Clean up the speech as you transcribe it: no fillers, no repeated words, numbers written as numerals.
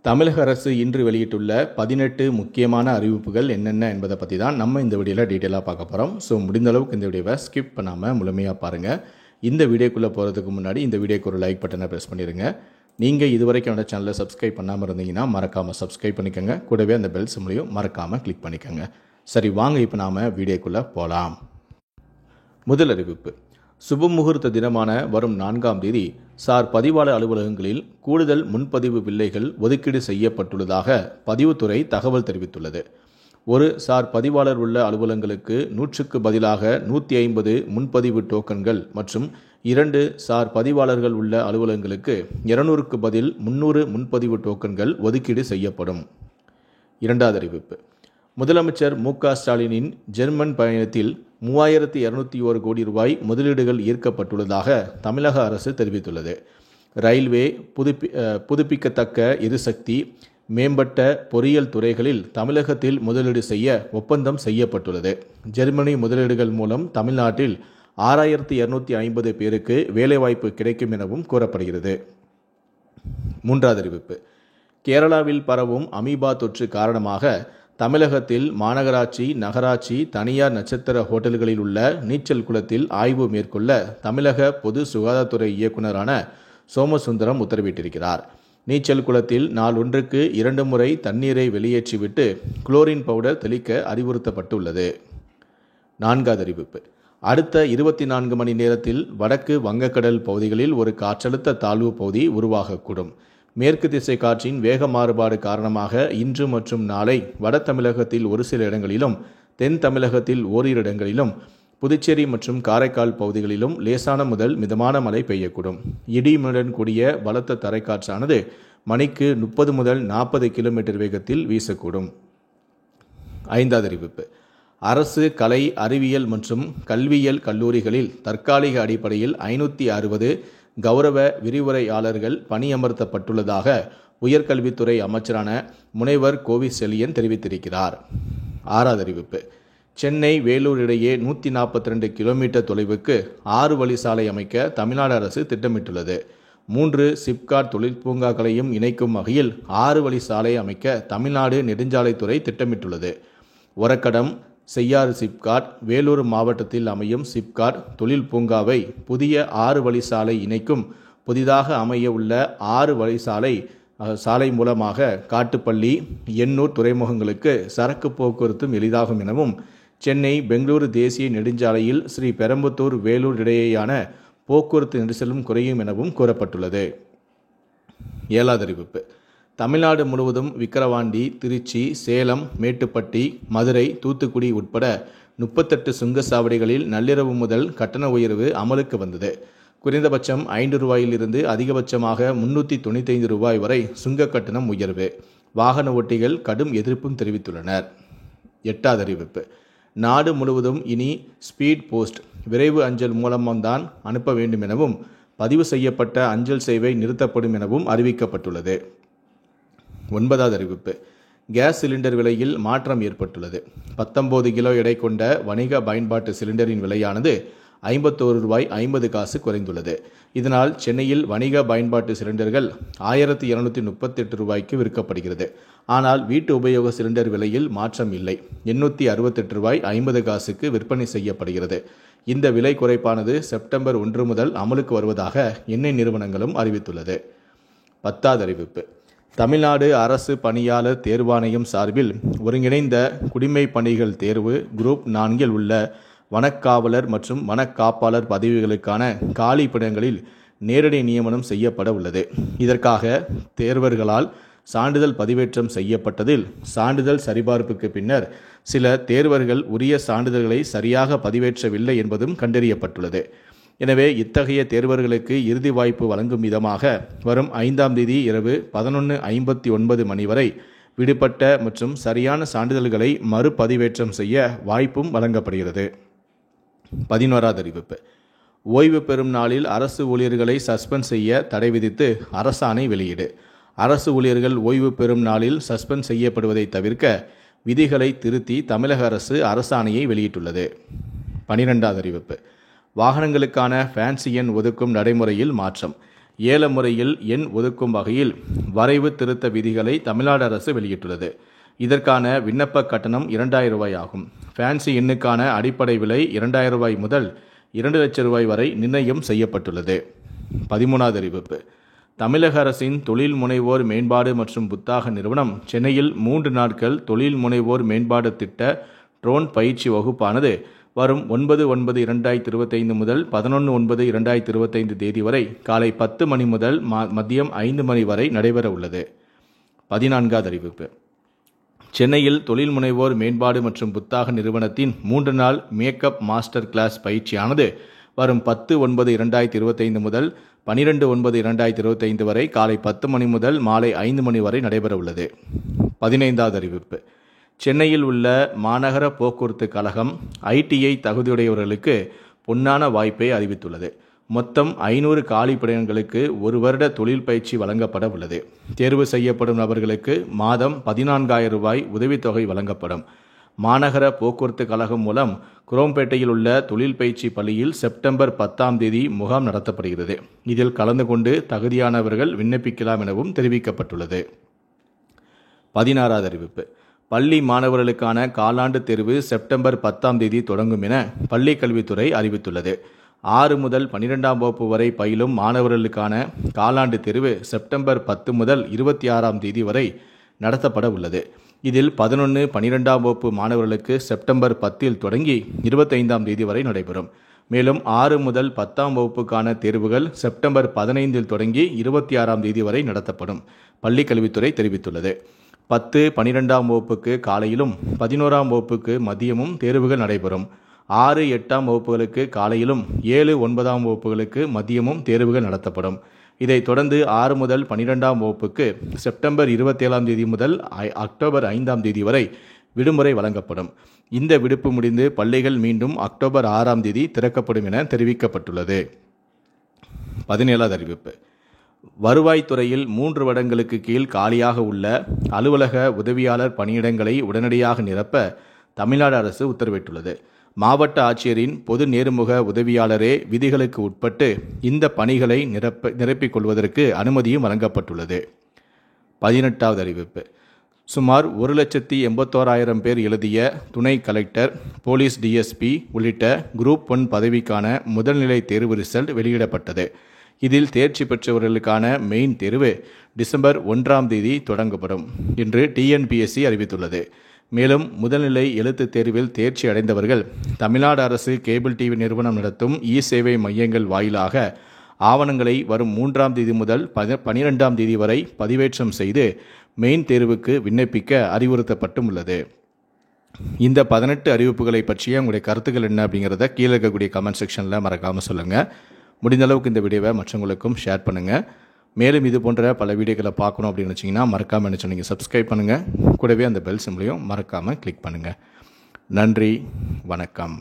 தமிழக அரசு இன்று வெளியிட்டுள்ள 18 முக்கியமான அறிவிப்புகள் என்னென்ன என்பதை பற்றி தான் நம்ம இந்த வீடியோவில் டீட்டெயிலாக பார்க்க போகிறோம். ஸோ முடிந்த அளவுக்கு இந்த வீடியோவை ஸ்கிப் பண்ணாமல் முழுமையாக பாருங்கள். இந்த வீடியோக்குள்ளே போகிறதுக்கு முன்னாடி இந்த வீடியோக்கு ஒரு லைக் பட்டனை ப்ரெஸ் பண்ணிடுங்க. நீங்கள் இதுவரைக்கும் என்னோட சேனலை சப்ஸ்கிரைப் பண்ணாமல் இருந்தீங்கன்னா மறக்காமல் சப்ஸ்கிரைப் பண்ணிக்கோங்க. கூடவே அந்த பெல் சிம்லையும் மறக்காமல் கிளிக் பண்ணிக்கோங்க. சரி, வாங்க இப்போ நாம் வீடியோக்குள்ளே போகலாம். முதல் அறிவிப்பு. சுபமுகூர்த்த தினமான வரும் 4ஆம் தேதி சார் பதிவாளர் அலுவலகங்களில் கூடுதல் முன்பதிவு வில்லைகள் ஒதுக்கீடு செய்யப்பட்டுள்ளதாக பதிவுத்துறை தகவல் தெரிவித்துள்ளது. ஒரு சார் பதிவாளர் உள்ள அலுவலகங்களுக்கு 100க்கு பதிலாக 150 முன்பதிவு டோக்கன்கள் மற்றும் 2 சார் பதிவாளர்கள் உள்ள அலுவலகங்களுக்கு 200க்கு பதில் 300 முன்பதிவு டோக்கன்கள் ஒதுக்கீடு செய்யப்படும். இரண்டாவது அறிவிப்பு. முதலமைச்சர் மு.க. ஸ்டாலினின் ஜெர்மன் பயணத்தில் 3201 கோடி ரூபாய் முதலீடுகள் ஈர்க்கப்பட்டுள்ளதாக தமிழக அரசு தெரிவித்துள்ளது. ரயில்வே, புதுப்பிக்கத்தக்க எரிசக்தி, மேம்பட்ட பொறியியல் துறைகளில் தமிழகத்தில் முதலீடு செய்ய ஒப்பந்தம் செய்யப்பட்டுள்ளது. ஜெர்மனி முதலீடுகள் மூலம் தமிழ்நாட்டில் 6250 பேருக்கு வேலைவாய்ப்பு கிடைக்கும் எனவும் கூறப்படுகிறது. மூன்றாவது அறிவிப்பு. கேரளாவில் பரவும் அமீபா தொற்று காரணமாக தமிழகத்தில் மாநகராட்சி, நகராட்சி, தனியார் நட்சத்திர ஹோட்டல்களில் உள்ள நீச்சல் குளத்தில் ஆய்வு மேற்கொள்ள தமிழக பொது சுகாதாரத்துறை இயக்குநரான சோமசுந்தரம் உத்தரவிட்டிருக்கிறார். நீச்சல் குளத்தில் நாள் ஒன்றுக்கு 2 முறை தண்ணீரை வெளியேற்றிவிட்டு குளோரின் பவுடர் தெளிக்க அறிவுறுத்தப்பட்டுள்ளது. நான்காவது அறிவிப்பு. அடுத்த 24 மணி நேரத்தில் வடக்கு வங்கக்கடல் பகுதிகளில் ஒரு காற்றழுத்த தாழ்வு பகுதி உருவாகக்கூடும். மேற்கு திசை காற்றின் வேக மாறுபாடு காரணமாக இன்று மற்றும் நாளை வட தமிழகத்தில் ஒரு சில இடங்களிலும், தென் தமிழகத்தில் ஓரிரு இடங்களிலும், புதுச்சேரி மற்றும் காரைக்கால் பகுதிகளிலும் லேசான முதல் மிதமான மழை பெய்யக்கூடும். இடியுடன் கூடிய பலத்த தரைக்காற்றானது மணிக்கு 30 முதல் 40 கிலோமீட்டர் வேகத்தில் வீசக்கூடும். ஐந்தாவது அறிவிப்பு. அரசு கலை, அறிவியல் மற்றும் கல்வியியல் கல்லூரிகளில் தற்காலிக அடிப்படையில் 560 கௌரவ விரிவுரையாளர்கள் பணியமர்த்தப்பட்டுள்ளதாக உயர்கல்வித்துறை அமைச்சரான முனைவர் கோவி செழியன் தெரிவித்திருக்கிறார். ஆறாவது அறிவிப்பு. சென்னை, வேலூர் இடையே 142 கிலோமீட்டர் தொலைவுக்கு 6 வழி சாலை அமைக்க தமிழ்நாடு அரசு திட்டமிட்டுள்ளது. 3 சிப்காட் தொழில் பூங்காக்களையும் இணைக்கும் வகையில் 6 வழி சாலை அமைக்க தமிழ்நாடு நெடுஞ்சாலைத்துறை திட்டமிட்டுள்ளது. ஒரக்கடம், செய்யாறு சிப்காட், வேலூர் மாவட்டத்தில் அமையும் சிப்காட் தொழில் பூங்காவை புதிய 6 வழி சாலை இணைக்கும். புதிதாக அமைய உள்ள 6 வழி சாலை மூலமாக காட்டுப்பள்ளி, எண்ணூர் துறைமுகங்களுக்கு சரக்கு போக்குவரத்தும் எளிதாகும் எனவும், சென்னை, பெங்களூரு தேசிய நெடுஞ்சாலையில் ஸ்ரீபெரும்புதூர், வேலூர் இடையேயான போக்குவரத்து நெரிசலும் குறையும் எனவும் கூறப்பட்டுள்ளது. ஏழாவது அறிவிப்பு. தமிழ்நாடு முழுவதும் விக்கிரவாண்டி, திருச்சி, சேலம், மேட்டுப்பட்டி, மதுரை, தூத்துக்குடி உட்பட 38 சுங்கச்சாவடிகளில் நள்ளிரவு முதல் கட்டண உயர்வு அமலுக்கு வந்தது. குறைந்தபட்சம் 5 ரூபாயிலிருந்து அதிகபட்சமாக 395 ரூபாய் வரை சுங்க கட்டணம் உயர்வு. வாகன ஓட்டிகள் கடும் எதிர்ப்பும் தெரிவித்துள்ளனர். எட்டாவது அறிவிப்பு. நாடு முழுவதும் இனி ஸ்பீட் போஸ்ட், விரைவு அஞ்சல் மூலம்தான் அனுப்ப வேண்டும் எனவும், பதிவு செய்யப்பட்ட அஞ்சல் சேவை நிறுத்தப்படும் எனவும் அறிவிக்கப்பட்டுள்ளது. ஒன்பதாவது அறிவிப்பு. கேஸ் சிலிண்டர் விலையில் மாற்றம் ஏற்பட்டுள்ளது. 19 கிலோ எடை கொண்ட வணிக பயன்பாட்டு சிலிண்டரின் விலையானது 51 ரூபாய் 50 காசு குறைந்துள்ளது. இதனால் சென்னையில் வணிக பயன்பாட்டு சிலிண்டர்கள் 1238 ரூபாய்க்கு விற்கப்படுகிறது. ஆனால் வீட்டு உபயோக சிலிண்டர் விலையில் மாற்றம் இல்லை. 868 ரூபாய் 50 காசுக்கு விற்பனை செய்யப்படுகிறது. இந்த விலை குறைப்பானது செப்டம்பர் 1 முதல் அமலுக்கு வருவதாக எண்ணெய் நிறுவனங்களும் அறிவித்துள்ளது. 10வது அறிவிப்பு. தமிழ்நாடு அரசு பணியாளர் தேர்வாணையம் சார்பில் ஒருங்கிணைந்த குடிமை பணிகள் தேர்வு குரூப் 4 உள்ள வனக்காவலர் மற்றும் வனக்காப்பாளர் பதவிகளுக்கான காலி பணியிடங்களில் நேரடி நியமனம் செய்யப்பட உள்ளது. இதற்காக தேர்வர்களால் சான்றிதழ் பதிவேற்றம் செய்யப்பட்டதில் சான்றிதழ் சரிபார்ப்புக்கு பின்னர் சில தேர்வர்கள் உரிய சான்றிதழ்களை சரியாக பதிவேற்றவில்லை என்பதும் கண்டறியப்பட்டுள்ளது. எனவே இத்தகைய தேர்வர்களுக்கு இறுதி வாய்ப்பு வழங்கும் விதமாக வரும் 5ஆம் தேதி இரவு 11:59 மணி வரை விடுபட்ட மற்றும் சரியான சான்றிதழ்களை மறுபதிவேற்றம் செய்ய வாய்ப்பும் வழங்கப்படுகிறது. 11வது அறிவிப்பு. ஓய்வு பெறும் நாளில் அரசு ஊழியர்களை சஸ்பெண்ட் செய்ய தடை விதித்து அரசாணை வெளியீடு. அரசு ஊழியர்கள் ஓய்வு பெறும் நாளில் சஸ்பெண்ட் செய்யப்படுவதை தவிர்க்க விதிகளை திருத்தி தமிழக அரசு அரசாணையை வெளியிட்டுள்ளது. 12வது அறிவிப்பு. வாகனங்களுக்கான ஃபேன்சி எண் ஒதுக்கும் நடைமுறையில் மாற்றம். ஏல முறையில் எண் ஒதுக்கும் வகையில் வரைவு திருத்த விதிகளை தமிழ்நாடு அரசு வெளியிட்டுள்ளது. இதற்கான விண்ணப்ப கட்டணம் ரூ.2000 ஆகும். ஃபேன்சி எண்ணுக்கான அடிப்படை விலை ரூ.2000 முதல் ரூ.2,00,000 வரை நிர்ணயம் செய்யப்பட்டுள்ளது. 13வது அறிவிப்பு. தமிழக அரசின் தொழில் முனைவோர் மேம்பாடு மற்றும் புத்தாக்க நிறுவனம் சென்னையில் 3 நாட்கள் தொழில் முனைவோர் மேம்பாடு திட்ட ட்ரோன் பயிற்சி வகுப்பானது வரும் 9/9/2025 முதல் 11/9/2025 தேதி வரை காலை 10 மணி முதல் மதியம் 5 மணி வரை நடைபெற உள்ளது. 14வது அறிவிப்பு. சென்னையில் தொழில் முனைவோர் மேம்பாடு மற்றும் புத்தாக்க நிறுவனத்தின் 3 நாள் மேக்கப் மாஸ்டர் கிளாஸ் பயிற்சியானது வரும் 10/9/2025 முதல் 12/9/2025 வரை காலை 10 மணி முதல் மாலை 5 மணி வரை நடைபெற உள்ளது. 15வது அறிவிப்பு. சென்னையில் உள்ள மாநகர போக்குவரத்து கழகம் ITI தகுதியுடையவர்களுக்கு பொன்னான வாய்ப்பை அறிவித்துள்ளது. மொத்தம் 500 காலி பணியிடங்களுக்கு 1 வருட தொழில் பயிற்சி வழங்கப்பட உள்ளது. தேர்வு செய்யப்படும் நபர்களுக்கு மாதம் ரூ.14,000 உதவித்தொகை வழங்கப்படும். மாநகர போக்குவரத்து கழகம் மூலம் குரோம்பேட்டையில் உள்ள தொழில் பயிற்சி பள்ளியில் செப்டம்பர் 10ஆம் தேதி முகாம் நடத்தப்படுகிறது. இதில் கலந்து கொண்டு தகுதியானவர்கள் விண்ணப்பிக்கலாம் எனவும் தெரிவிக்கப்பட்டுள்ளது. 16வது அறிவிப்பு. பள்ளி மாணவர்களுக்கான காலாண்டு தேர்வு செப்டம்பர் 10ஆம் தேதி தொடங்கும் என பள்ளி கல்வித்துறை அறிவித்துள்ளது. 6 முதல் 12ஆம் வகுப்பு வரை பயிலும் மாணவர்களுக்கான காலாண்டு தேர்வு செப்டம்பர் 10 முதல் 26ஆம் தேதி வரை நடத்தப்பட உள்ளது. இதில் 11, 12ஆம் வகுப்பு மாணவர்களுக்கு செப்டம்பர் 10இல் தொடங்கி 25ஆம் தேதி வரை நடைபெறும். மேலும் 6 முதல் 10ஆம் வகுப்புக்கான தேர்வுகள் செப்டம்பர் 15இல் தொடங்கி 26ஆம் தேதி வரை நடத்தப்படும் பள்ளி கல்வித்துறை தெரிவித்துள்ளது. 10, 12ஆம் வகுப்புக்கு காலையிலும் 11ஆம் வகுப்புக்கு மதியமும் தேர்வுகள் நடைபெறும். 6, 8ஆம் வகுப்புகளுக்கு காலையிலும் 7, 9ஆம் வகுப்புகளுக்கு மதியமும் தேர்வுகள் நடத்தப்படும். இதைத் தொடர்ந்து 6 முதல் 12ஆம் வகுப்புக்கு செப்டம்பர் 27ஆம் தேதி முதல் அக்டோபர் 5ஆம் தேதி வரை விடுமுறை வழங்கப்படும். இந்த விடுப்பு முடிந்து பள்ளிகள் மீண்டும் அக்டோபர் 6ஆம் தேதி திறக்கப்படும் என தெரிவிக்கப்பட்டுள்ளது. 17வது அறிவிப்பு. வருவாய்த்துறையில் 3 வருடங்களுக்கு கீழ் காலியாக உள்ள அலுவலக உதவியாளர் பணியிடங்களை உடனடியாக நிரப்ப தமிழ்நாடு அரசு உத்தரவிட்டுள்ளது. மாவட்ட ஆட்சியரின் பொது நேர்முக உதவியாளரே விதிகளுக்கு உட்பட்டு இந்த பணிகளை நிரப்பிக் கொள்வதற்கு அனுமதியும் வழங்கப்பட்டுள்ளது. 18வது அறிவிப்பு. சுமார் 1,81,000 பேர் எழுதிய துணை கலெக்டர், போலீஸ் DSP உள்ளிட்ட குரூப் 1 பதவிக்கான முதல்நிலை தேர்வு ரிசல்ட் வெளியிடப்பட்டது. இதில் தேர்ச்சி பெற்றவர்களுக்கான மெயின் தேர்வு டிசம்பர் 1ஆம் தேதி தொடங்கப்படும் என்று TNPSC அறிவித்துள்ளது. மேலும் முதல்நிலை எழுத்துத் தேர்வில் தேர்ச்சி அடைந்தவர்கள் தமிழ்நாடு அரசு கேபிள் டிவி நிறுவனம் நடத்தும் சேவை மையங்கள் வாயிலாக ஆவணங்களை வரும் 3ஆம் தேதி முதல் 12ஆம் தேதி வரை பதிவேற்றம் செய்து மெயின் தேர்வுக்கு விண்ணப்பிக்க அறிவுறுத்தப்பட்டும் உள்ளது. இந்த 18 அறிவிப்புகளை பற்றிய உங்களுடைய கருத்துக்கள் என்ன அப்படிங்கிறத கீழே இருக்கக்கூடிய கமெண்ட் செக்ஷனில் மறக்காமல் சொல்லுங்கள். முடிந்த அளவுக்கு இந்த வீடியோவை மற்றவங்களுக்கும் ஷேர் பண்ணுங்கள். மேலும் இது போன்ற பல வீடியோக்களை பார்க்கணும் அப்படின்னு நினச்சிங்கன்னா மறக்காமல் என்ன சொன்னீங்க சப்ஸ்கிரைப் பண்ணுங்கள். கூடவே அந்த பெல் சிம்பளையும் மறக்காமல் கிளிக் பண்ணுங்கள். நன்றி, வணக்கம்.